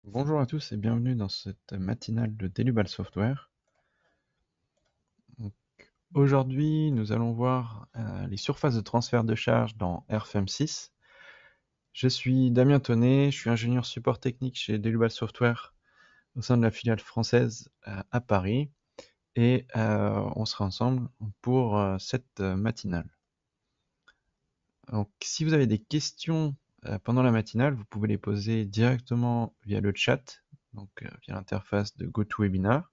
Bonjour à tous et bienvenue dans cette matinale de Delubal Software. Donc, aujourd'hui, nous allons voir les surfaces de transfert de charge dans RFM6. Je suis Damien Tonnet, je suis ingénieur support technique chez Delubal Software au sein de la filiale française à Paris et on sera ensemble pour cette matinale. Donc, si vous avez des questions pendant la matinale, vous pouvez les poser directement via le chat, donc via l'interface de GoToWebinar.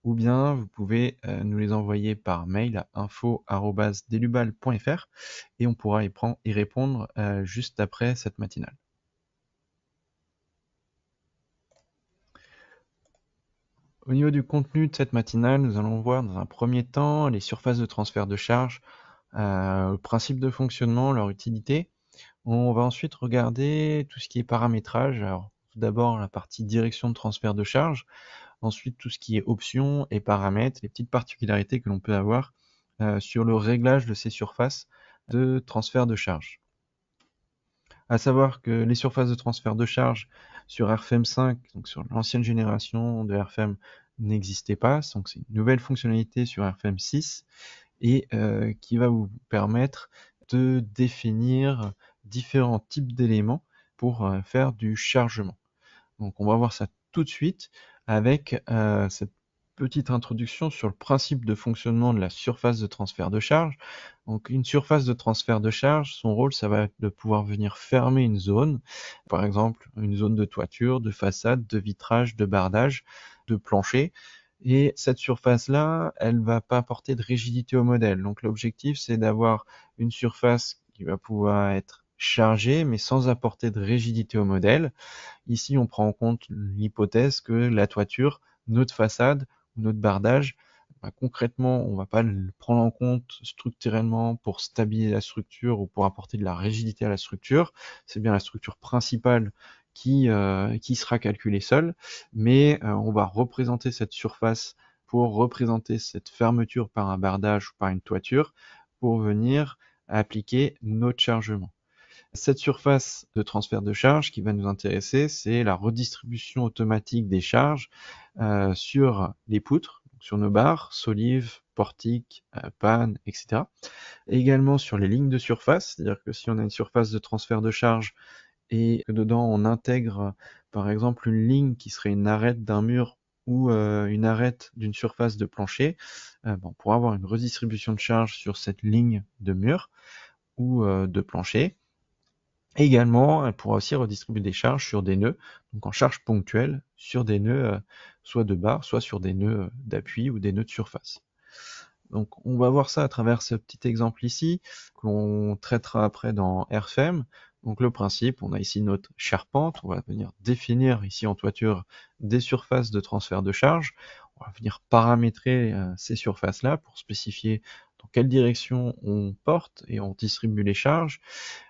Ou bien vous pouvez nous les envoyer par mail à info@delubal.fr et on pourra y répondre juste après cette matinale. Au niveau du contenu de cette matinale, nous allons voir dans un premier temps les surfaces de transfert de charge, le principe de fonctionnement, leur utilité. On va ensuite regarder tout ce qui est paramétrage. Alors, tout d'abord la partie direction de transfert de charge, ensuite tout ce qui est options et paramètres, les petites particularités que l'on peut avoir sur le réglage de ces surfaces de transfert de charge. À savoir que les surfaces de transfert de charge sur RFM5, donc sur l'ancienne génération de RFM, n'existaient pas. Donc c'est une nouvelle fonctionnalité sur RFM6 et qui va vous permettre de définir différents types d'éléments pour faire du chargement. Donc on va voir ça tout de suite avec cette petite introduction sur le principe de fonctionnement de la surface de transfert de charge. Donc une surface de transfert de charge, son rôle, ça va être de pouvoir venir fermer une zone, par exemple une zone de toiture, de façade, de vitrage, de bardage, de plancher. Et cette surface-là, elle va pas apporter de rigidité au modèle. Donc l'objectif, c'est d'avoir une surface qui va pouvoir être chargée, mais sans apporter de rigidité au modèle. Ici, on prend en compte l'hypothèse que la toiture, notre façade ou notre bardage, concrètement, on ne va pas le prendre en compte structurellement pour stabiliser la structure ou pour apporter de la rigidité à la structure. C'est bien la structure principale qui sera calculée seule, mais on va représenter cette surface pour représenter cette fermeture par un bardage ou par une toiture pour venir appliquer notre chargement. Cette surface de transfert de charge qui va nous intéresser, c'est la redistribution automatique des charges sur les poutres, sur nos barres, solives, portiques, pannes, etc. Et également sur les lignes de surface, c'est-à-dire que si on a une surface de transfert de charge et que dedans on intègre par exemple une ligne qui serait une arête d'un mur ou une arête d'une surface de plancher, on pourra avoir une redistribution de charge sur cette ligne de mur ou de plancher. Également, elle pourra aussi redistribuer des charges sur des nœuds, donc en charge ponctuelle sur des nœuds soit de barre, soit sur des nœuds d'appui ou des nœuds de surface. Donc on va voir ça à travers ce petit exemple ici, que l'on traitera après dans RFM. Donc le principe, on a ici notre charpente, on va venir définir ici en toiture des surfaces de transfert de charge. On va venir paramétrer ces surfaces-là pour spécifier dans quelle direction on porte et on distribue les charges.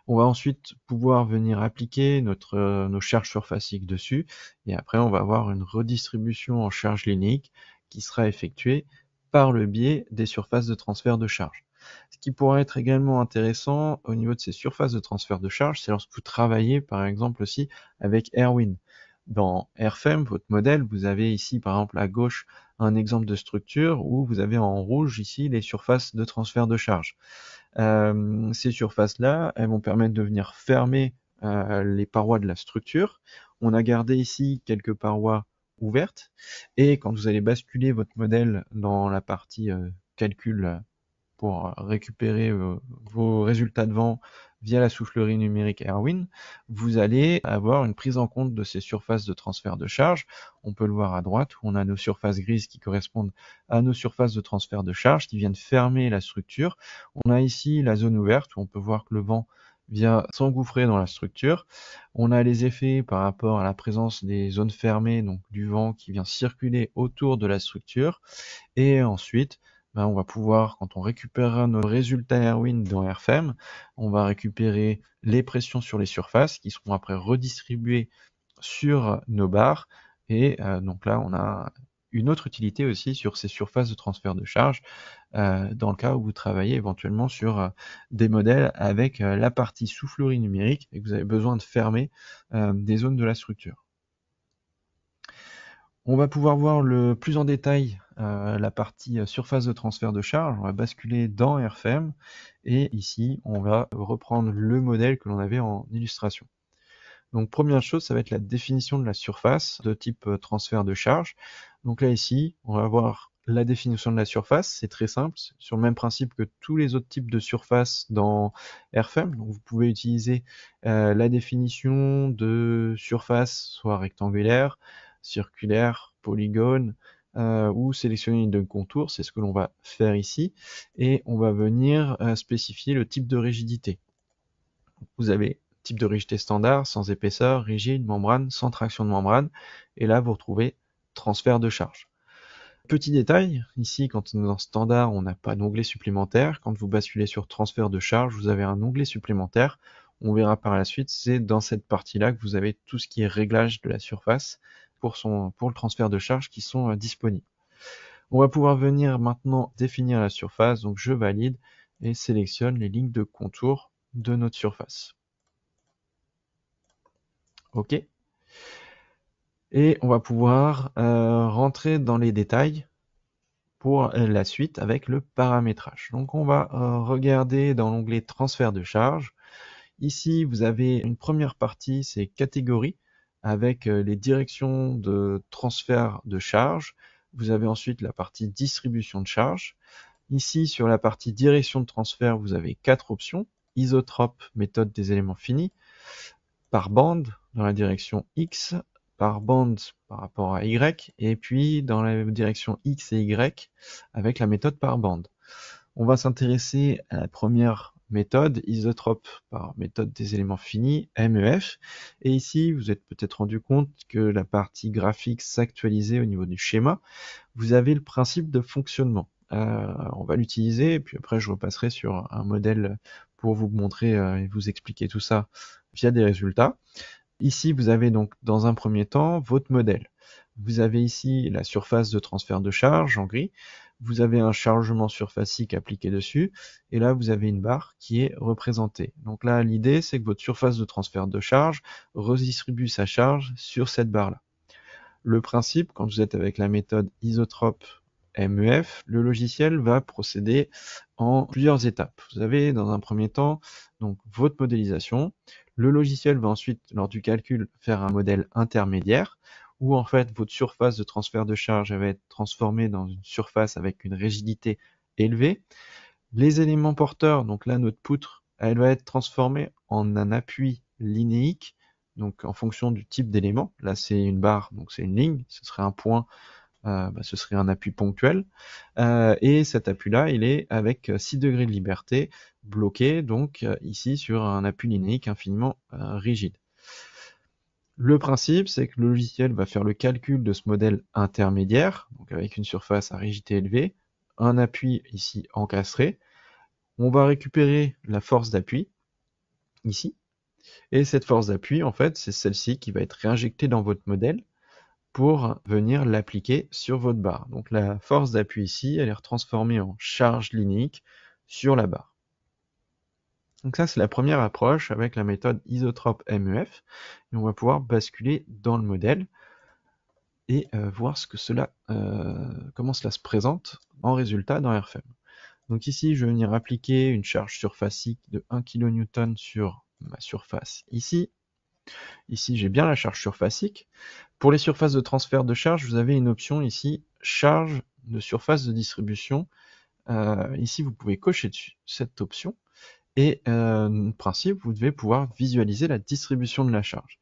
On va ensuite pouvoir venir appliquer nos charges surfaciques dessus, et après on va avoir une redistribution en charge linéique qui sera effectuée par le biais des surfaces de transfert de charge. Ce qui pourrait être également intéressant au niveau de ces surfaces de transfert de charge, c'est lorsque vous travaillez par exemple aussi avec Airwin. Dans AirFM, votre modèle, vous avez ici par exemple à gauche un exemple de structure où vous avez en rouge ici les surfaces de transfert de charge. Ces surfaces-là, elles vont permettre de venir fermer les parois de la structure. On a gardé ici quelques parois ouvertes, et quand vous allez basculer votre modèle dans la partie calcul pour récupérer vos résultats de vent via la soufflerie numérique Airwin, vous allez avoir une prise en compte de ces surfaces de transfert de charge. On peut le voir à droite où on a nos surfaces grises qui correspondent à nos surfaces de transfert de charge qui viennent fermer la structure. On a ici la zone ouverte où on peut voir que le vent vient s'engouffrer dans la structure. On a les effets par rapport à la présence des zones fermées, donc du vent qui vient circuler autour de la structure. Et ensuite, on va pouvoir, quand on récupérera nos résultats Airwin dans RFM, on va récupérer les pressions sur les surfaces qui seront après redistribuées sur nos barres. Et donc là, on a une autre utilité aussi sur ces surfaces de transfert de charge, dans le cas où vous travaillez éventuellement sur des modèles avec la partie soufflerie numérique et que vous avez besoin de fermer des zones de la structure. On va pouvoir voir plus en détail la partie surface de transfert de charge. On va basculer dans RFM et ici on va reprendre le modèle que l'on avait en illustration. Donc première chose, ça va être la définition de la surface de type transfert de charge. Donc là ici, on va voir la définition de la surface, c'est très simple, sur le même principe que tous les autres types de surface dans RFM. Donc vous pouvez utiliser la définition de surface soit rectangulaire, circulaire, polygone, ou sélectionner une de contour, c'est ce que l'on va faire ici, et on va venir spécifier le type de rigidité. Vous avez type de rigidité standard, sans épaisseur, rigide, membrane, sans traction de membrane, et là vous retrouvez transfert de charge. Petit détail, ici quand on est dans standard, on n'a pas d'onglet supplémentaire. Quand vous basculez sur transfert de charge, vous avez un onglet supplémentaire. On verra par la suite, c'est dans cette partie-là que vous avez tout ce qui est réglage de la surface pour le transfert de charge qui sont disponibles. On va pouvoir venir maintenant définir la surface, donc je valide et sélectionne les lignes de contour de notre surface. OK. Et on va pouvoir rentrer dans les détails pour la suite avec le paramétrage. Donc on va regarder dans l'onglet transfert de charge. Ici, vous avez une première partie, c'est catégorie, avec les directions de transfert de charge. Vous avez ensuite la partie distribution de charge. Ici, sur la partie direction de transfert, vous avez 4 options. Isotrope, méthode des éléments finis, par bande dans la direction X, par bande par rapport à Y, et puis dans la direction X et Y avec la méthode par bande. On va s'intéresser à la première méthode, isotrope par méthode des éléments finis, MEF, et ici vous êtes peut-être rendu compte que la partie graphique s'actualisait au niveau du schéma. Vous avez le principe de fonctionnement. On va l'utiliser, et puis après je repasserai sur un modèle pour vous montrer et vous expliquer tout ça via des résultats. Ici, vous avez donc dans un premier temps votre modèle. Vous avez ici la surface de transfert de charge en gris. Vous avez un chargement surfacique appliqué dessus. Et là, vous avez une barre qui est représentée. Donc là, l'idée, c'est que votre surface de transfert de charge redistribue sa charge sur cette barre-là. Le principe, quand vous êtes avec la méthode isotrope MEF, le logiciel va procéder en plusieurs étapes. Vous avez dans un premier temps donc votre modélisation. Le logiciel va ensuite, lors du calcul, faire un modèle intermédiaire où en fait votre surface de transfert de charge va être transformée dans une surface avec une rigidité élevée. Les éléments porteurs, donc là notre poutre, elle va être transformée en un appui linéique, donc en fonction du type d'élément. Là c'est une barre, donc c'est une ligne, ce serait un point, ce serait un appui ponctuel. Et cet appui-là, il est avec 6 degrés de liberté bloqué, donc ici sur un appui linéique infiniment rigide. Le principe, c'est que le logiciel va faire le calcul de ce modèle intermédiaire, donc avec une surface à rigidité élevée, un appui ici encastré. On va récupérer la force d'appui, ici, et cette force d'appui, en fait, c'est celle-ci qui va être réinjectée dans votre modèle pour venir l'appliquer sur votre barre. Donc la force d'appui ici, elle est transformée en charge linéique sur la barre. Donc ça, c'est la première approche avec la méthode isotrope MEF, et on va pouvoir basculer dans le modèle et voir comment cela se présente en résultat dans RFM. Donc ici, je vais venir appliquer une charge surfacique de 1 kN sur ma surface ici. Ici, j'ai bien la charge surfacique. Pour les surfaces de transfert de charge, vous avez une option ici, charge de surface de distribution. Ici, vous pouvez cocher dessus cette option. Et principe, vous devez pouvoir visualiser la distribution de la charge.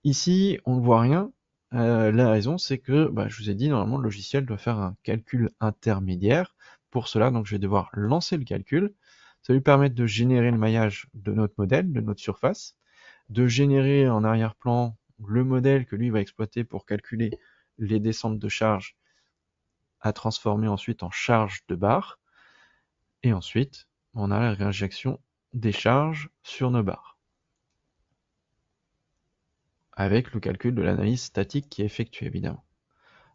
Ici, on ne voit rien. La raison, c'est que, je vous ai dit, normalement, le logiciel doit faire un calcul intermédiaire. Pour cela, donc, je vais devoir lancer le calcul. Ça va lui permettre de générer le maillage de notre modèle, de notre surface, de générer en arrière-plan le modèle que lui va exploiter pour calculer les descentes de charge à transformer ensuite en charge de barre. Et ensuite, on a la réinjection des charges sur nos barres, avec le calcul de l'analyse statique qui est effectué évidemment.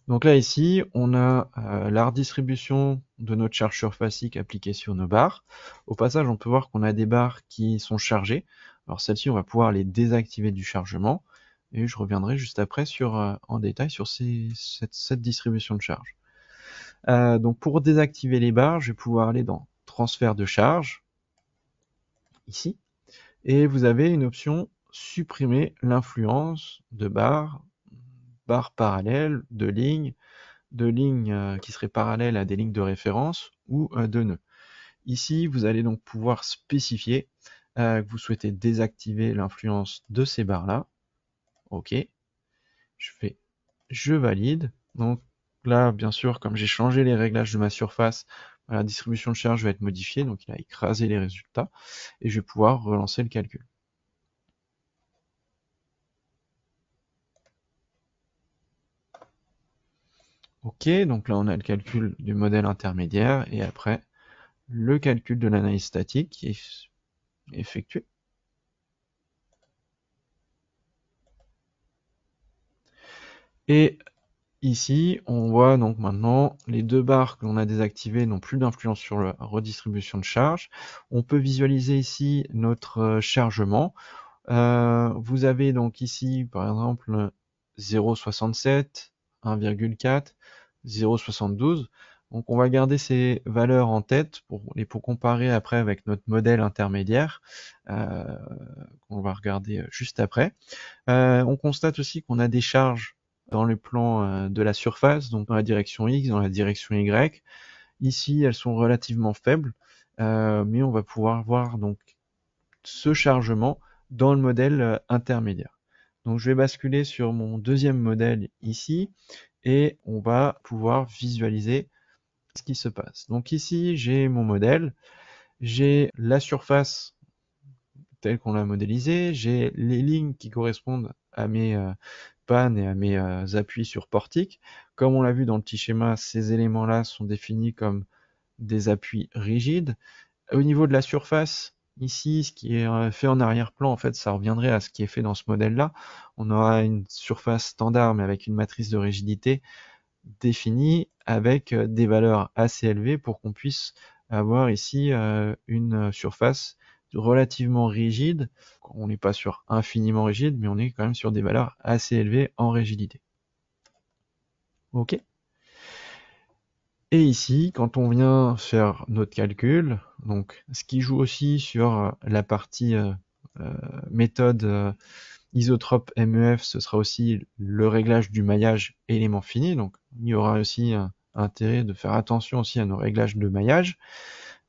Donc là ici, on a la redistribution de notre charge surfacique appliquée sur nos barres. Au passage, on peut voir qu'on a des barres qui sont chargées. Alors celles-ci, on va pouvoir les désactiver du chargement. et je reviendrai juste après en détail sur cette distribution de charge. Donc pour désactiver les barres, je vais pouvoir aller dans transfert de charge, ici, et vous avez une option supprimer l'influence de barres parallèles, de lignes qui seraient parallèles à des lignes de référence ou de nœuds. Ici, vous allez donc pouvoir spécifier que vous souhaitez désactiver l'influence de ces barres-là. OK. Je valide. Donc là, bien sûr, comme j'ai changé les réglages de ma surface, la distribution de charge va être modifiée, donc il a écrasé les résultats, et je vais pouvoir relancer le calcul. OK, donc là on a le calcul du modèle intermédiaire, et après, le calcul de l'analyse statique qui est effectué. Et ici, on voit donc maintenant les deux barres que l'on a désactivées n'ont plus d'influence sur la redistribution de charge. On peut visualiser ici notre chargement. Vous avez donc ici, par exemple, 0,67, 1,4, 0,72. Donc on va garder ces valeurs en tête pour comparer après avec notre modèle intermédiaire, qu'on va regarder juste après. On constate aussi qu'on a des charges dans le plan de la surface, donc dans la direction X, dans la direction Y. Ici, elles sont relativement faibles, mais on va pouvoir voir donc ce chargement dans le modèle intermédiaire. Donc je vais basculer sur mon deuxième modèle ici, et on va pouvoir visualiser ce qui se passe. Donc ici, j'ai mon modèle, j'ai la surface telle qu'on l'a modélisée, j'ai les lignes qui correspondent à mes pannes et à mes appuis sur portique. Comme on l'a vu dans le petit schéma, ces éléments-là sont définis comme des appuis rigides. Au niveau de la surface, ici, ce qui est fait en arrière-plan, en fait, ça reviendrait à ce qui est fait dans ce modèle-là. On aura une surface standard, mais avec une matrice de rigidité définie avec des valeurs assez élevées pour qu'on puisse avoir ici une surface relativement rigide. On n'est pas sur infiniment rigide, mais on est quand même sur des valeurs assez élevées en rigidité. OK. Et ici, quand on vient faire notre calcul, donc ce qui joue aussi sur la partie méthode isotrope MEF, ce sera aussi le réglage du maillage élément fini. Donc il y aura aussi intérêt de faire attention aussi à nos réglages de maillage.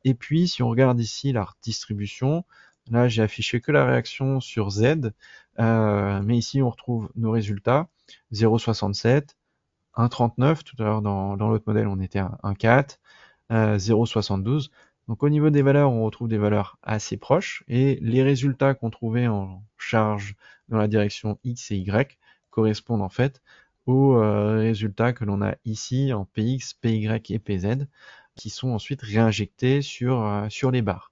Et puis si on regarde ici la distribution, là j'ai affiché que la réaction sur Z, mais ici on retrouve nos résultats, 0,67, 1,39, tout à l'heure dans l'autre modèle on était à 1,4, 0,72. Donc au niveau des valeurs, on retrouve des valeurs assez proches, et les résultats qu'on trouvait en charge dans la direction X et Y correspondent en fait aux résultats que l'on a ici en PX, PY et PZ, qui sont ensuite réinjectés sur les barres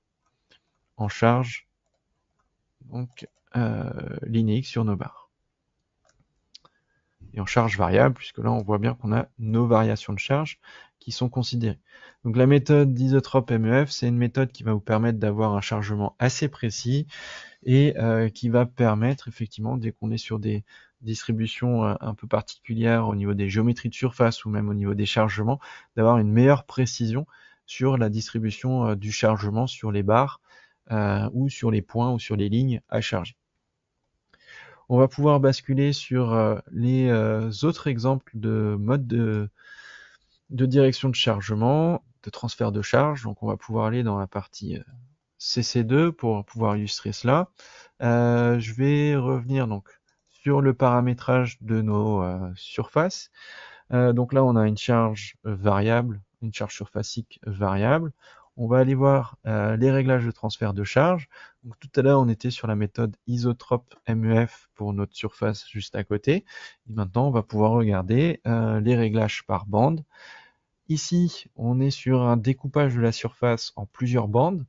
en charge donc linéique sur nos barres. Et en charge variable, puisque là on voit bien qu'on a nos variations de charge qui sont considérées. Donc la méthode d'isotrope MEF, c'est une méthode qui va vous permettre d'avoir un chargement assez précis, et qui va permettre effectivement, dès qu'on est sur des distributions un peu particulières au niveau des géométries de surface ou même au niveau des chargements, d'avoir une meilleure précision sur la distribution du chargement sur les barres ou sur les points ou sur les lignes à charger. On va pouvoir basculer sur les autres exemples de modes de direction de chargement, de transfert de charge. Donc on va pouvoir aller dans la partie CC2 pour pouvoir illustrer cela. Je vais revenir donc sur le paramétrage de nos surfaces. Donc là, on a une charge variable, une charge surfacique variable. On va aller voir les réglages de transfert de charge. Donc tout à l'heure, on était sur la méthode isotrope MEF pour notre surface juste à côté. Et maintenant, on va pouvoir regarder les réglages par bande. Ici, on est sur un découpage de la surface en plusieurs bandes.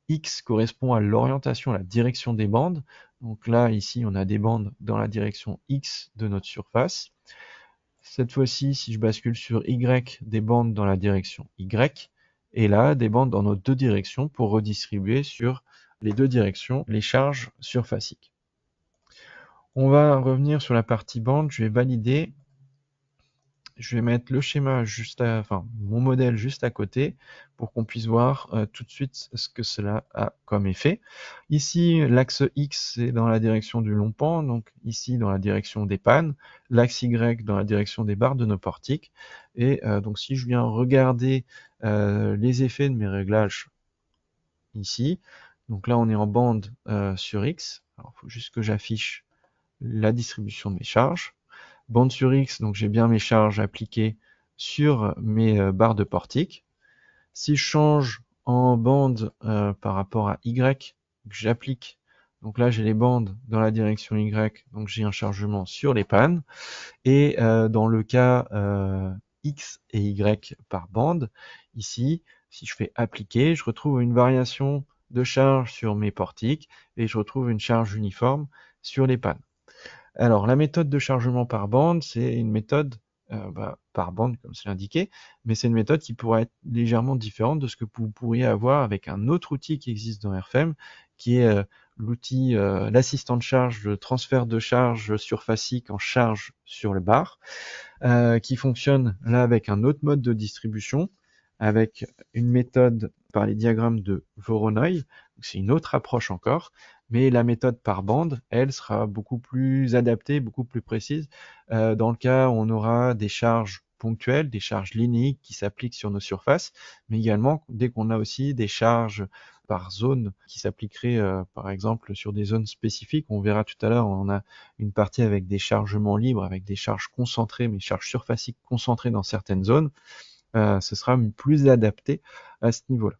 X correspond à l'orientation, à la direction des bandes. Donc là, ici, on a des bandes dans la direction X de notre surface. Cette fois-ci, si je bascule sur Y, des bandes dans la direction Y. Et là, des bandes dans nos deux directions pour redistribuer sur les deux directions les charges surfaciques. On va revenir sur la partie bande, je vais valider. Je vais mettre le schéma mon modèle juste à côté pour qu'on puisse voir tout de suite ce que cela a comme effet. Ici, l'axe X, c'est dans la direction du long pan, donc ici dans la direction des pannes, l'axe Y dans la direction des barres de nos portiques. Et donc si je viens regarder les effets de mes réglages ici, donc là on est en bande sur X, alors il faut juste que j'affiche la distribution de mes charges. Bande sur X, donc j'ai bien mes charges appliquées sur mes barres de portique. Si je change en bande par rapport à Y, j'applique, donc là j'ai les bandes dans la direction Y, donc j'ai un chargement sur les pannes. Et dans le cas X et Y par bande, ici, si je fais appliquer, je retrouve une variation de charge sur mes portiques et je retrouve une charge uniforme sur les pannes. Alors, la méthode de chargement par bande, c'est une méthode par bande, comme c'est indiqué, mais c'est une méthode qui pourrait être légèrement différente de ce que vous pourriez avoir avec un autre outil qui existe dans RFM, qui est l'outil, l'assistant de charge, le transfert de charge surfacique en charge sur le bar, qui fonctionne là avec un autre mode de distribution, avec une méthode par les diagrammes de Voronoi, c'est une autre approche encore, mais la méthode par bande, elle, sera beaucoup plus adaptée, beaucoup plus précise, dans le cas où on aura des charges ponctuelles, des charges linéiques qui s'appliquent sur nos surfaces, mais également dès qu'on a aussi des charges par zone qui s'appliqueraient par exemple sur des zones spécifiques. On verra tout à l'heure, on a une partie avec des chargements libres, avec des charges concentrées, mais charges surfaciques concentrées dans certaines zones. Ce sera plus adapté à ce niveau-là.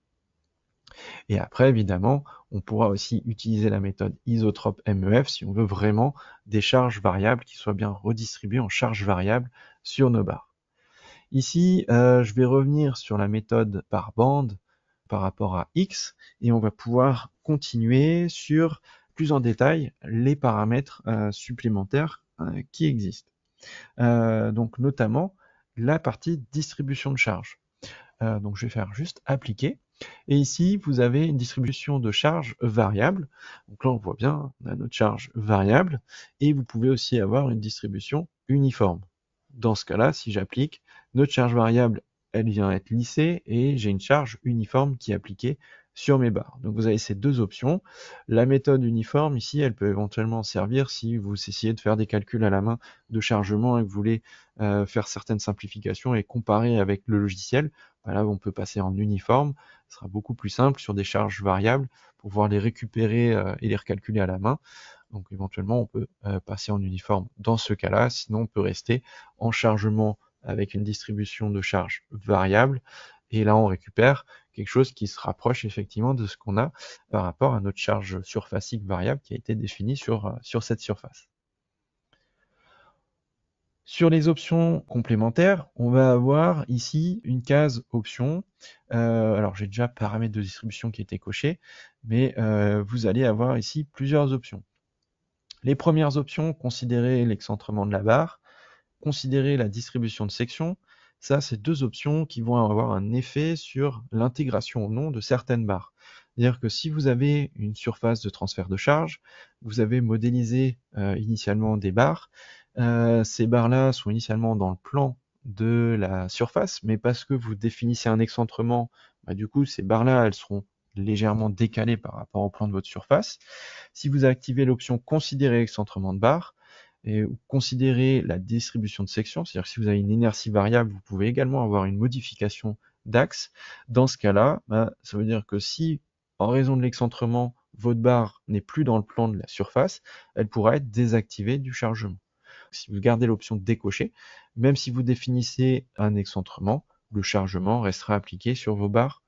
Et après, évidemment, on pourra aussi utiliser la méthode isotrope MEF si on veut vraiment des charges variables qui soient bien redistribuées en charges variables sur nos barres. Ici, je vais revenir sur la méthode par bande par rapport à X et on va pouvoir continuer sur plus en détail les paramètres supplémentaires qui existent. Donc notamment la partie distribution de charge. Donc je vais faire juste appliquer. Et ici, vous avez une distribution de charge variable. Donc là, on voit bien, on a notre charge variable. Et vous pouvez aussi avoir une distribution uniforme. Dans ce cas-là, si j'applique, notre charge variable, elle vient être lissée et j'ai une charge uniforme qui est appliquée sur mes barres. Donc vous avez ces deux options. La méthode uniforme, ici, elle peut éventuellement servir si vous essayez de faire des calculs à la main de chargement et que vous voulez faire certaines simplifications et comparer avec le logiciel. Là, on peut passer en uniforme. Ce sera beaucoup plus simple sur des charges variables pour pouvoir les récupérer et les recalculer à la main. Donc éventuellement, on peut passer en uniforme dans ce cas-là. Sinon, on peut rester en chargement avec une distribution de charge variable. Et là, on récupère quelque chose qui se rapproche effectivement de ce qu'on a par rapport à notre charge surfacique variable qui a été définie sur cette surface. Sur les options complémentaires, on va avoir ici une case options. Alors j'ai déjà paramètres de distribution qui étaient cochés, mais vous allez avoir ici plusieurs options. Les premières options, considérer l'excentrement de la barre, considérer la distribution de section. Ça, c'est deux options qui vont avoir un effet sur l'intégration ou non de certaines barres. C'est-à-dire que si vous avez une surface de transfert de charge, vous avez modélisé initialement des barres, ces barres-là sont initialement dans le plan de la surface, mais parce que vous définissez un excentrement, du coup, ces barres-là, elles seront légèrement décalées par rapport au plan de votre surface. Si vous activez l'option considérer excentrement de barre, et considérer la distribution de section, c'est-à-dire que si vous avez une inertie variable, vous pouvez également avoir une modification d'axe. Dans ce cas-là, ça veut dire que si, en raison de l'excentrement, votre barre n'est plus dans le plan de la surface, elle pourra être désactivée du chargement. Si vous gardez l'option décocher, même si vous définissez un excentrement, le chargement restera appliqué sur vos barres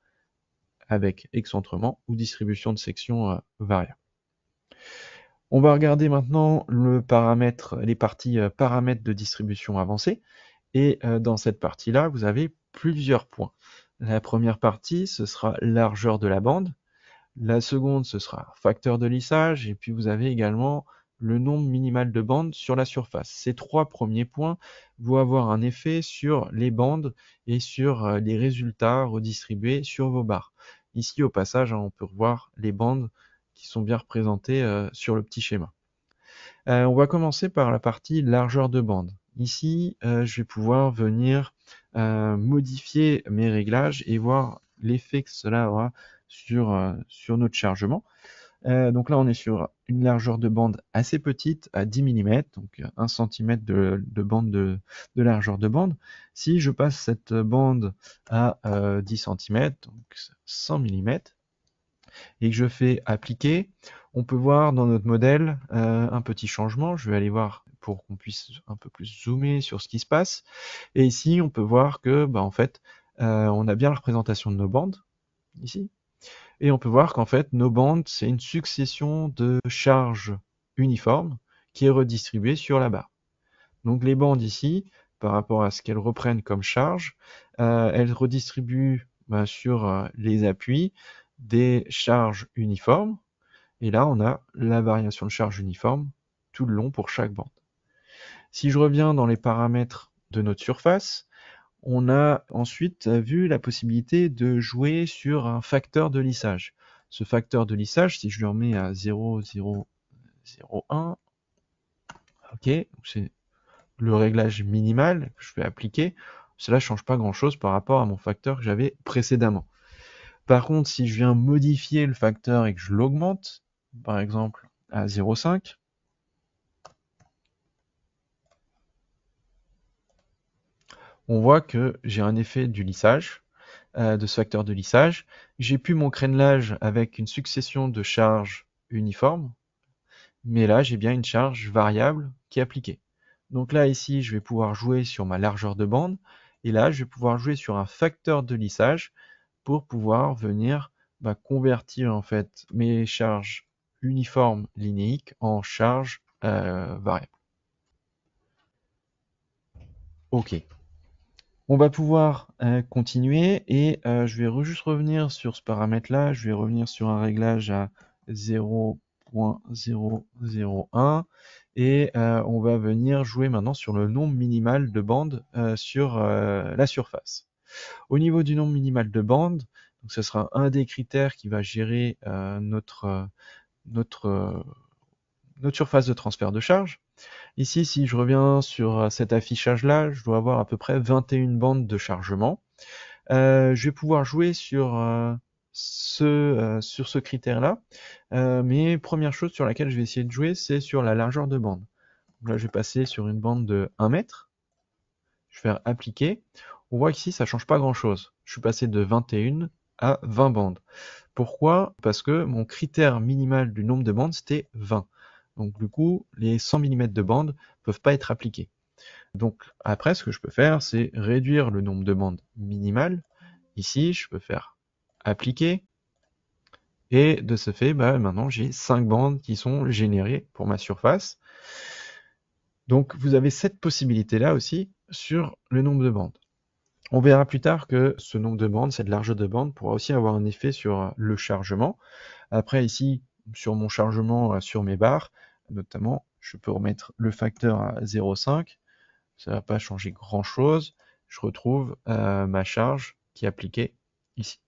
avec excentrement ou distribution de section variable. On va regarder maintenant les parties paramètres de distribution avancée. Et dans cette partie-là, vous avez plusieurs points. La première partie, ce sera largeur de la bande. La seconde, ce sera facteur de lissage. Et puis vous avez également le nombre minimal de bandes sur la surface. Ces trois premiers points vont avoir un effet sur les bandes et sur les résultats redistribués sur vos barres. Ici, au passage, on peut revoir les bandes qui sont bien représentées sur le petit schéma. On va commencer par la partie largeur de bande. Ici, je vais pouvoir venir modifier mes réglages et voir l'effet que cela aura sur notre chargement. Donc là, on est sur une largeur de bande assez petite, à 10 mm, donc 1 cm de bande de largeur de bande. Si je passe cette bande à 10 cm, donc 100 mm, et que je fais appliquer, on peut voir dans notre modèle un petit changement. Je vais aller voir pour qu'on puisse un peu plus zoomer sur ce qui se passe. Et ici, on peut voir que, en fait, on a bien la représentation de nos bandes, ici. Et on peut voir qu'en fait, nos bandes, c'est une succession de charges uniformes qui est redistribuée sur la barre. Donc les bandes ici, par rapport à ce qu'elles reprennent comme charge, elles redistribuent sur les appuis des charges uniformes. Et là, on a la variation de charge uniforme tout le long pour chaque bande. Si je reviens dans les paramètres de notre surface, on a ensuite vu la possibilité de jouer sur un facteur de lissage. Ce facteur de lissage, si je le remets à 0,001, ok, c'est le réglage minimal que je vais appliquer. Cela ne change pas grand-chose par rapport à mon facteur que j'avais précédemment. Par contre, si je viens modifier le facteur et que je l'augmente, par exemple à 0,5, on voit que j'ai un effet du lissage, de ce facteur de lissage. J'ai plus mon crénelage avec une succession de charges uniformes, mais là j'ai bien une charge variable qui est appliquée. Donc là ici je vais pouvoir jouer sur ma largeur de bande, et là je vais pouvoir jouer sur un facteur de lissage pour pouvoir venir convertir en fait mes charges uniformes linéiques en charges variables. Ok. On va pouvoir continuer et je vais juste revenir sur ce paramètre-là. Je vais revenir sur un réglage à 0.001 et on va venir jouer maintenant sur le nombre minimal de bandes sur la surface. Au niveau du nombre minimal de bandes, donc ce sera un des critères qui va gérer notre surface de transfert de charge. Ici, si je reviens sur cet affichage-là, je dois avoir à peu près 21 bandes de chargement. Je vais pouvoir jouer sur ce critère-là. Mais première chose sur laquelle je vais essayer de jouer, c'est sur la largeur de bande. Donc là, je vais passer sur une bande de 1 mètre. Je vais faire appliquer. On voit qu'ici, ça ne change pas grand-chose. Je suis passé de 21 à 20 bandes. Pourquoi? Parce que mon critère minimal du nombre de bandes, c'était 20. Donc du coup, les 100 mm de bande ne peuvent pas être appliqués. Donc après, ce que je peux faire, c'est réduire le nombre de bandes minimal. Ici, je peux faire appliquer. Et de ce fait, maintenant, j'ai 5 bandes qui sont générées pour ma surface. Donc vous avez cette possibilité-là aussi sur le nombre de bandes. On verra plus tard que ce nombre de bandes, cette largeur de bande, pourra aussi avoir un effet sur le chargement. Après ici, sur mon chargement sur mes barres, notamment, je peux remettre le facteur à 0,5. Ça ne va pas changer grand-chose. Je retrouve ma charge qui est appliquée ici.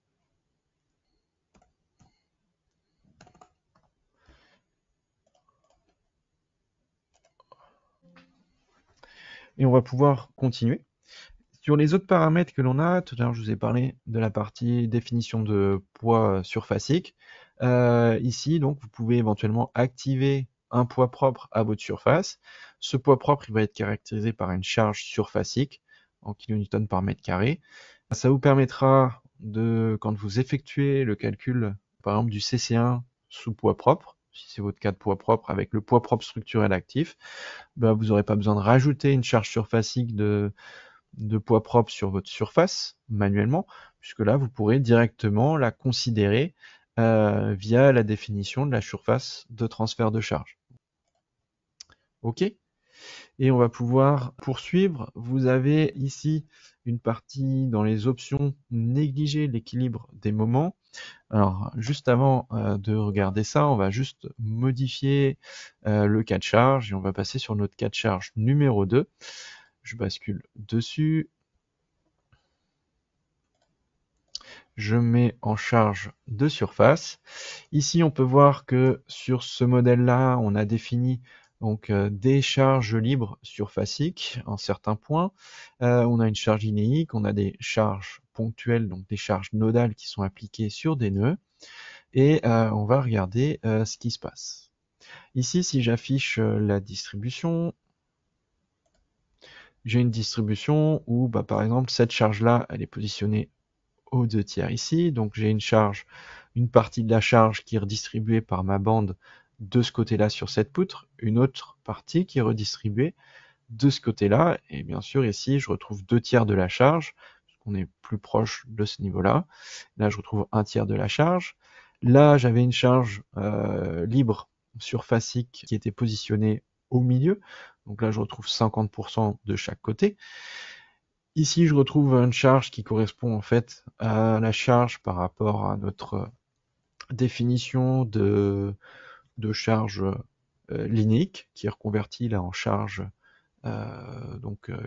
Et on va pouvoir continuer. Sur les autres paramètres que l'on a, tout à l'heure je vous ai parlé de la partie définition de poids surfacique. Ici, donc, vous pouvez éventuellement activer un poids propre à votre surface. Ce poids propre, il va être caractérisé par une charge surfacique en kN par mètre carré. Ça vous permettra de, quand vous effectuez le calcul, par exemple, du CC1 sous poids propre, si c'est votre cas de poids propre avec le poids propre structurel actif, vous n'aurez pas besoin de rajouter une charge surfacique de poids propre sur votre surface manuellement, puisque là, vous pourrez directement la considérer via la définition de la surface de transfert de charge. OK? Et on va pouvoir poursuivre. Vous avez ici une partie dans les options négliger l'équilibre des moments. Alors, juste avant de regarder ça, on va juste modifier le cas de charge et on va passer sur notre cas de charge numéro 2. Je bascule dessus. Je mets en charge de surface. Ici, on peut voir que sur ce modèle-là, on a défini donc des charges libres surfaciques en certains points. On a une charge linéique, on a des charges ponctuelles, donc des charges nodales qui sont appliquées sur des nœuds. Et on va regarder ce qui se passe. Ici, si j'affiche la distribution, j'ai une distribution où, par exemple, cette charge-là, elle est positionnée aux 2/3 ici. Donc j'ai une partie de la charge qui est redistribuée par ma bande de ce côté-là sur cette poutre, une autre partie qui est redistribuée de ce côté-là. Et bien sûr, ici, je retrouve 2/3 de la charge, puisqu'on est plus proche de ce niveau-là. Là, je retrouve 1/3 de la charge. Là, j'avais une charge libre surfacique qui était positionnée au milieu. Donc là, je retrouve 50% de chaque côté. Ici, je retrouve une charge qui correspond en fait à la charge par rapport à notre définition de charge linéique, qui est reconvertie là en charge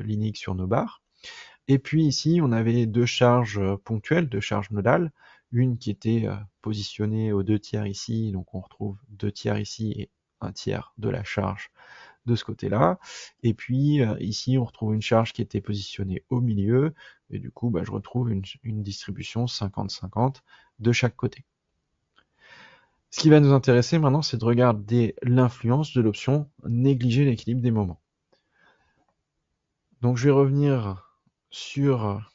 linéique sur nos barres. Et puis ici, on avait deux charges ponctuelles, deux charges nodales, une qui était positionnée aux 2/3 ici, donc on retrouve 2/3 ici et 1/3 de la charge de ce côté-là. Et puis ici, on retrouve une charge qui était positionnée au milieu, et du coup, je retrouve une distribution 50-50 de chaque côté. Ce qui va nous intéresser maintenant, c'est de regarder l'influence de l'option négliger l'équilibre des moments. Donc je vais revenir sur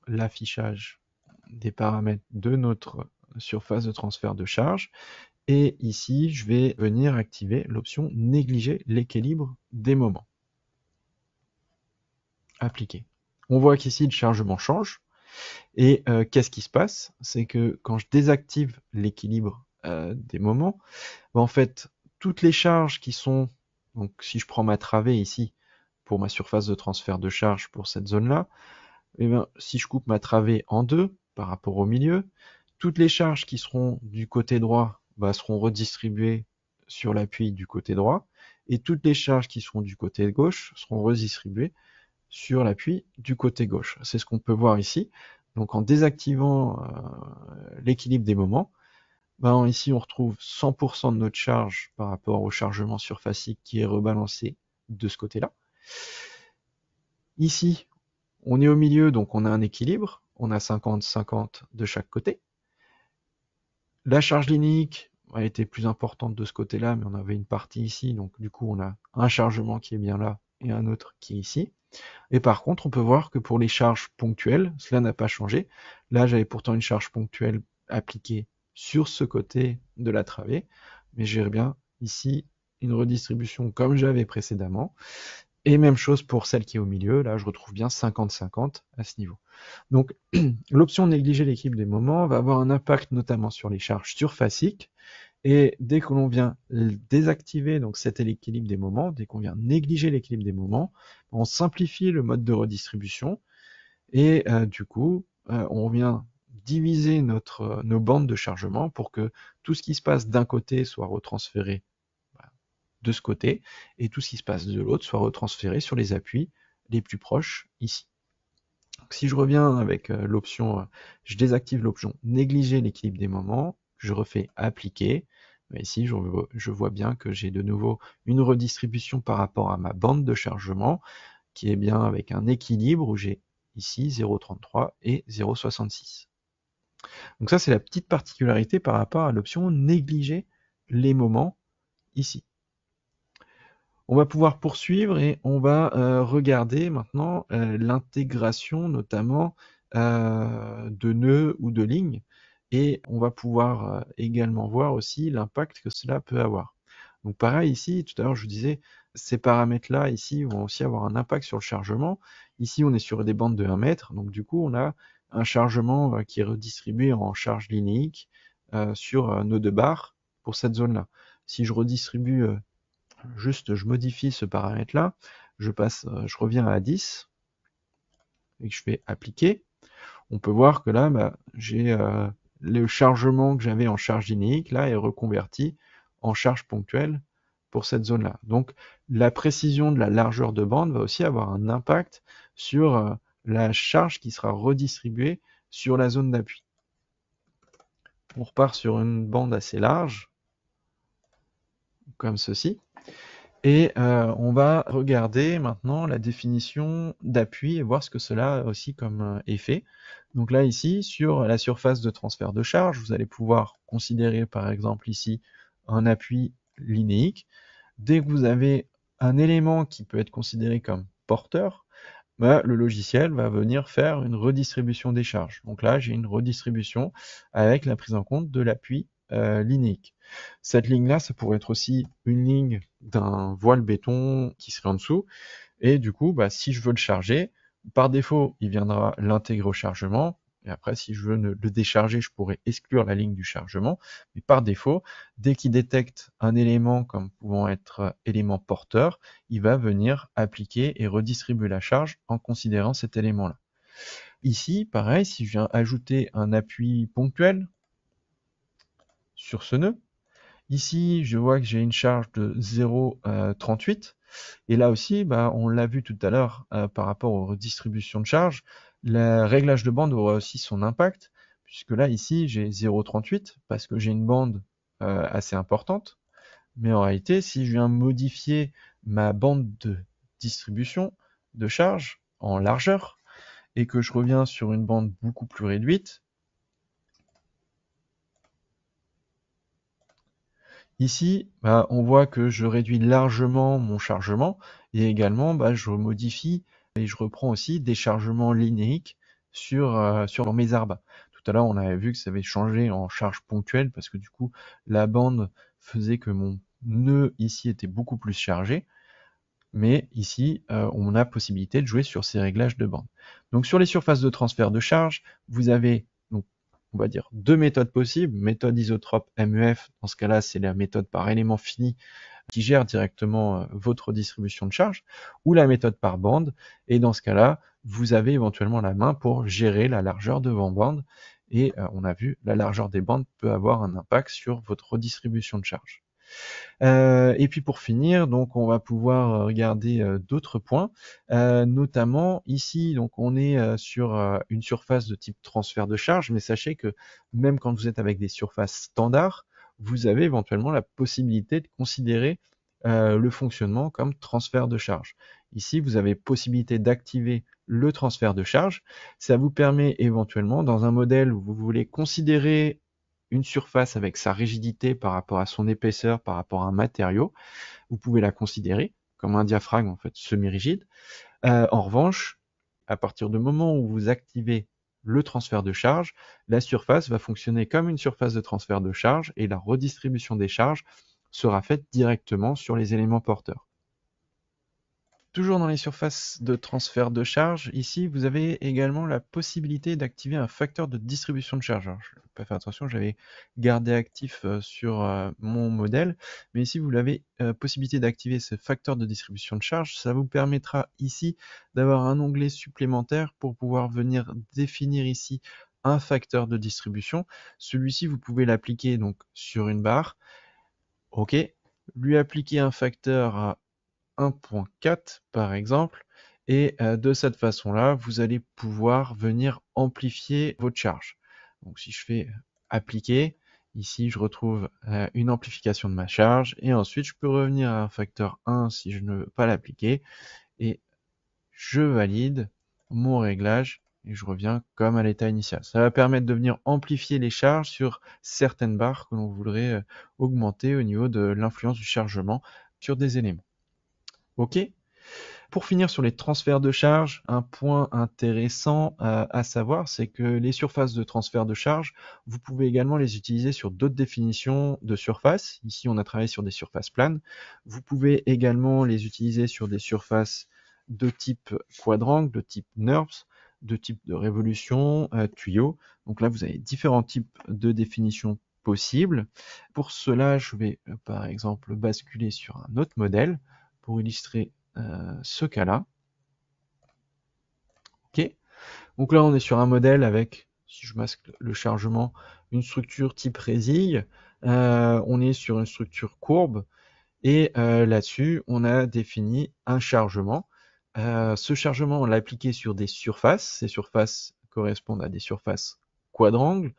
l'affichage des paramètres de notre surface de transfert de charge. Et ici, je vais venir activer l'option négliger l'équilibre des moments. Appliquer. On voit qu'ici, le chargement change. Et qu'est-ce qui se passe? C'est que quand je désactive l'équilibre des moments, en fait, toutes les charges qui sont, donc si je prends ma travée ici, pour ma surface de transfert de charge pour cette zone-là, et bien, si je coupe ma travée en deux par rapport au milieu, toutes les charges qui seront du côté droit seront redistribuées sur l'appui du côté droit, et toutes les charges qui seront du côté gauche seront redistribuées sur l'appui du côté gauche. C'est ce qu'on peut voir ici. Donc en désactivant l'équilibre des moments, ici on retrouve 100% de notre charge par rapport au chargement surfacique qui est rebalancé de ce côté-là. Ici, on est au milieu, donc on a un équilibre, on a 50-50 de chaque côté. La charge linéique a été plus importante de ce côté-là, mais on avait une partie ici, donc du coup on a un chargement qui est bien là et un autre qui est ici. Et par contre, on peut voir que pour les charges ponctuelles, cela n'a pas changé. Là, j'avais pourtant une charge ponctuelle appliquée sur ce côté de la travée, mais j'ai bien ici une redistribution comme j'avais précédemment. Et même chose pour celle qui est au milieu, là je retrouve bien 50-50 à ce niveau. Donc l'option négliger l'équilibre des moments va avoir un impact notamment sur les charges surfaciques, et dès que l'on vient désactiver donc cet équilibre des moments, dès qu'on vient négliger l'équilibre des moments, on simplifie le mode de redistribution, et du coup on vient diviser nos bandes de chargement pour que tout ce qui se passe d'un côté soit retransféré de ce côté, et tout ce qui se passe de l'autre soit retransféré sur les appuis les plus proches ici. Donc, si je reviens avec l'option, je désactive l'option négliger l'équilibre des moments, je refais appliquer, ici je vois bien que j'ai de nouveau une redistribution par rapport à ma bande de chargement qui est bien avec un équilibre où j'ai ici 0,33 et 0,66. Donc ça c'est la petite particularité par rapport à l'option négliger les moments ici. On va pouvoir poursuivre et on va regarder maintenant l'intégration notamment de nœuds ou de lignes, et on va pouvoir également voir aussi l'impact que cela peut avoir. Donc pareil ici, tout à l'heure je vous disais, ces paramètres-là ici vont aussi avoir un impact sur le chargement. Ici on est sur des bandes de 1 mètre, donc du coup on a un chargement qui est redistribué en charge linéique sur nos deux barres pour cette zone-là. Si je redistribue juste je modifie ce paramètre-là, je reviens à 10, et que je fais appliquer, on peut voir que là, j'ai le chargement que j'avais en charge linéique, là, est reconverti en charge ponctuelle pour cette zone-là. Donc, la précision de la largeur de bande va aussi avoir un impact sur la charge qui sera redistribuée sur la zone d'appui. On repart sur une bande assez large, comme ceci. Et on va regarder maintenant la définition d'appui et voir ce que cela a aussi comme effet. Donc là ici, sur la surface de transfert de charge, vous allez pouvoir considérer par exemple ici un appui linéique. Dès que vous avez un élément qui peut être considéré comme porteur, bah, le logiciel va venir faire une redistribution des charges. Donc là, j'ai une redistribution avec la prise en compte de l'appui linéique. Cette ligne-là, ça pourrait être aussi une ligne d'un voile béton qui serait en dessous. Et du coup, bah, si je veux le charger, par défaut, il viendra l'intégrer au chargement. Et après, si je veux le décharger, je pourrais exclure la ligne du chargement. Mais par défaut, dès qu'il détecte un élément comme pouvant être élément porteur, il va venir appliquer et redistribuer la charge en considérant cet élément-là. Ici, pareil, si je viens ajouter un appui ponctuel sur ce nœud, ici, je vois que j'ai une charge de 0,38. Et là aussi, bah, on l'a vu tout à l'heure par rapport aux redistributions de charges, le réglage de bande aura aussi son impact, puisque là, ici, j'ai 0,38 parce que j'ai une bande assez importante. Mais en réalité, si je viens modifier ma bande de distribution de charge en largeur et que je reviens sur une bande beaucoup plus réduite, ici, bah, on voit que je réduis largement mon chargement et également bah, je modifie et je reprends aussi des chargements linéiques sur mes arbres. Tout à l'heure, on avait vu que ça avait changé en charge ponctuelle parce que du coup, la bande faisait que mon nœud ici était beaucoup plus chargé. Mais ici, on a possibilité de jouer sur ces réglages de bande. Donc sur les surfaces de transfert de charge, vous avez donc, on va dire deux méthodes possibles. Méthode isotrope MEF, dans ce cas-là, c'est la méthode par élément fini qui gère directement votre distribution de charge, ou la méthode par bande. Et dans ce cas-là, vous avez éventuellement la main pour gérer la largeur de vos bandes. Et on a vu, la largeur des bandes peut avoir un impact sur votre redistribution de charge. Et puis pour finir, donc on va pouvoir regarder d'autres points, notamment ici, donc on est sur une surface de type transfert de charge, mais sachez que même quand vous êtes avec des surfaces standards, vous avez éventuellement la possibilité de considérer le fonctionnement comme transfert de charge. Ici, vous avez possibilité d'activer le transfert de charge. Ça vous permet éventuellement, dans un modèle où vous voulez considérer une surface avec sa rigidité par rapport à son épaisseur, par rapport à un matériau, vous pouvez la considérer comme un diaphragme en fait semi-rigide. En revanche, à partir du moment où vous activez le transfert de charge, la surface va fonctionner comme une surface de transfert de charge et la redistribution des charges sera faite directement sur les éléments porteurs. Toujours dans les surfaces de transfert de charge, ici vous avez également la possibilité d'activer un facteur de distribution de charge. Alors, je n'ai pas fait attention, j'avais gardé actif sur mon modèle, mais ici vous avez possibilité d'activer ce facteur de distribution de charge. Ça vous permettra ici d'avoir un onglet supplémentaire pour pouvoir venir définir ici un facteur de distribution. Celui-ci, vous pouvez l'appliquer donc sur une barre. OK, lui appliquer un facteur à 1.4 par exemple, et de cette façon-là, vous allez pouvoir venir amplifier votre charge. Donc si je fais appliquer, ici je retrouve une amplification de ma charge, et ensuite je peux revenir à un facteur 1 si je ne veux pas l'appliquer, et je valide mon réglage, et je reviens comme à l'état initial. Ça va permettre de venir amplifier les charges sur certaines barres que l'on voudrait augmenter au niveau de l'influence du chargement sur des éléments. OK. Pour finir sur les transferts de charge, un point intéressant à savoir, c'est que les surfaces de transfert de charge, vous pouvez également les utiliser sur d'autres définitions de surface. Ici, on a travaillé sur des surfaces planes. Vous pouvez également les utiliser sur des surfaces de type quadrangle, de type NURBS, de type de révolution, tuyau. Donc là, vous avez différents types de définitions possibles. Pour cela, je vais par exemple basculer sur un autre modèle pour illustrer ce cas-là. Ok. Donc là, on est sur un modèle avec, si je masque le chargement, une structure type résille. On est sur une structure courbe. Et là-dessus, on a défini un chargement. Ce chargement, on l'a appliqué sur des surfaces. Ces surfaces correspondent à des surfaces quadrangles.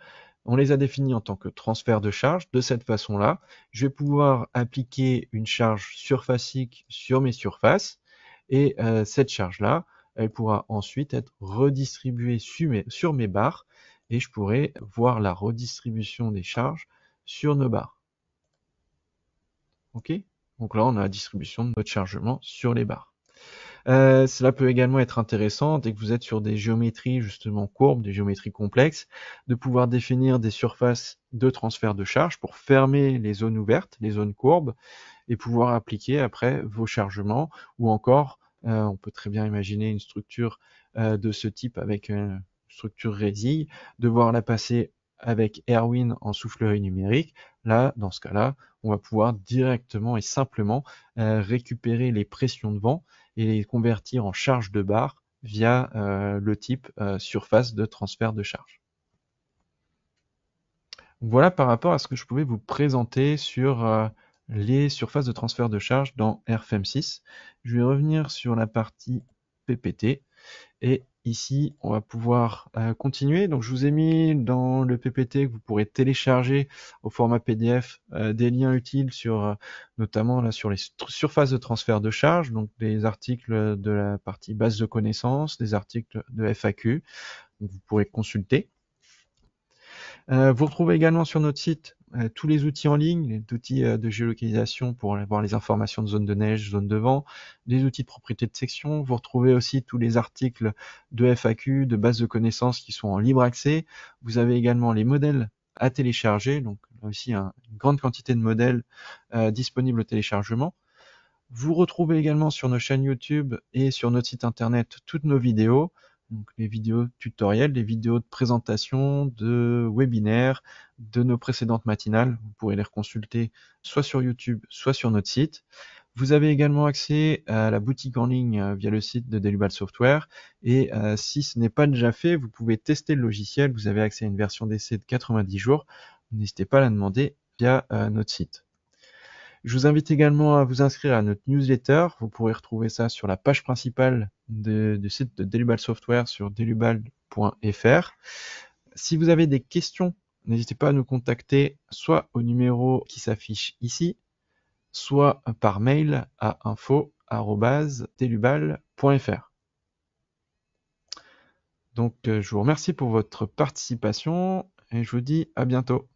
On les a définis en tant que transfert de charge. De cette façon-là, je vais pouvoir appliquer une charge surfacique sur mes surfaces et cette charge-là, elle pourra ensuite être redistribuée sur mes barres et je pourrai voir la redistribution des charges sur nos barres. Ok? Donc là, on a la distribution de notre chargement sur les barres. Cela peut également être intéressant dès que vous êtes sur des géométries justement courbes, des géométries complexes, de pouvoir définir des surfaces de transfert de charge pour fermer les zones ouvertes, les zones courbes, et pouvoir appliquer après vos chargements, ou encore, on peut très bien imaginer une structure de ce type avec une structure résille, devoir la passer avec Erwin en soufflerie numérique. Là, dans ce cas-là, on va pouvoir directement et simplement récupérer les pressions de vent et les convertir en charge de barre via le type surface de transfert de charge. Voilà par rapport à ce que je pouvais vous présenter sur les surfaces de transfert de charge dans RFM6. Je vais revenir sur la partie PPT et ici on va pouvoir continuer. Donc je vous ai mis dans le PPT que vous pourrez télécharger au format PDF des liens utiles sur notamment là sur les surfaces de transfert de charge, donc des articles de la partie base de connaissances, des articles de FAQ, donc vous pourrez consulter. Vous retrouvez également sur notre site tous les outils en ligne, les outils de géolocalisation pour avoir les informations de zone de neige, zone de vent, les outils de propriété de section. Vous retrouvez aussi tous les articles de FAQ, de base de connaissances qui sont en libre accès. Vous avez également les modèles à télécharger, donc là aussi une grande quantité de modèles disponibles au téléchargement. Vous retrouvez également sur nos chaînes YouTube et sur notre site internet toutes nos vidéos, donc les vidéos tutoriels, les vidéos de présentation, de webinaires, de nos précédentes matinales. Vous pourrez les reconsulter soit sur YouTube, soit sur notre site. Vous avez également accès à la boutique en ligne via le site de Delubal Software. Et si ce n'est pas déjà fait, vous pouvez tester le logiciel. Vous avez accès à une version d'essai de 90 jours. N'hésitez pas à la demander via notre site. Je vous invite également à vous inscrire à notre newsletter. Vous pourrez retrouver ça sur la page principale du site de Delubal Software sur delubal.fr. Si vous avez des questions, n'hésitez pas à nous contacter soit au numéro qui s'affiche ici, soit par mail à info@delubal.fr. Donc je vous remercie pour votre participation et je vous dis à bientôt.